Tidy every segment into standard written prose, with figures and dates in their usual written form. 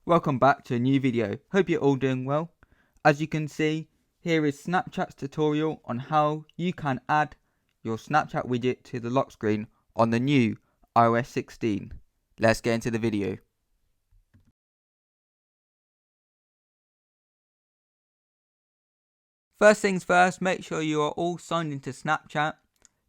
Welcome back to a new video. Hope you're all doing well. As you can see, here is Snapchat's tutorial on how you can add your Snapchat widget to the lock screen on the new iOS 16. Let's get into the video. First things first, make sure you are all signed into Snapchat.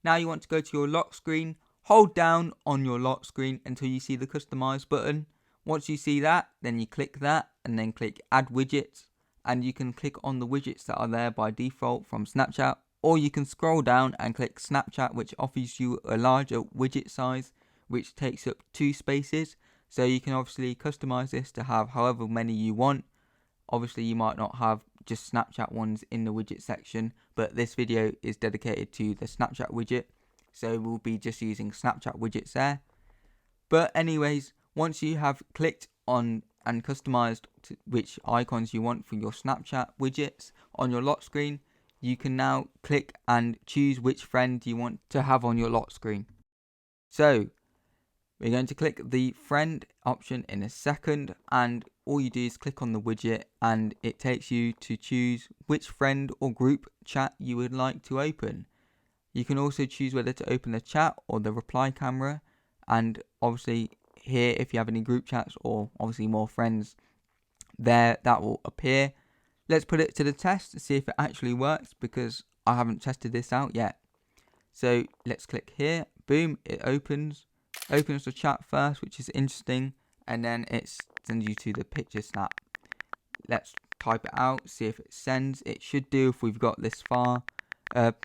Now you want to go to your lock screen. Hold down on your lock screen until you see the customize button. Once you see that, then you click that and then click add widgets, and you can click on the widgets that are there by default from Snapchat, or you can scroll down and click Snapchat, which offers you a larger widget size which takes up 2 spaces, so you can obviously customize this to have however many you want. Obviously you might not have just Snapchat ones in the widget section, but this video is dedicated to the Snapchat widget, so we'll be just using Snapchat widgets there. But anyways, once you have clicked on and customized which icons you want for your Snapchat widgets on your lock screen, you can now click and choose which friend you want to have on your lock screen. So we're going to click the friend option in a second, and all you do is click on the widget and it takes you to choose which friend or group chat you would like to open. You can also choose whether to open the chat or the reply camera, and obviously here if you have any group chats or obviously more friends there, that will appear. Let's put it to the test to see if it actually works, because I haven't tested this out yet. So let's click here, boom, it opens the chat first, which is interesting, and then it sends you to the picture snap. Let's type it out, see if it sends. It should do if we've got this far.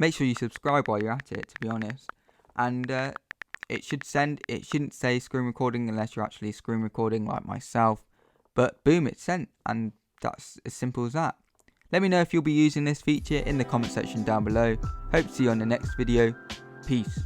Make sure you subscribe while you're at it, to be honest, and it should send. It shouldn't say screen recording unless you're actually screen recording like myself, but boom, it's sent, and that's as simple as that. Let me know if you'll be using this feature in the comment section down below. Hope to see you on the next video. Peace.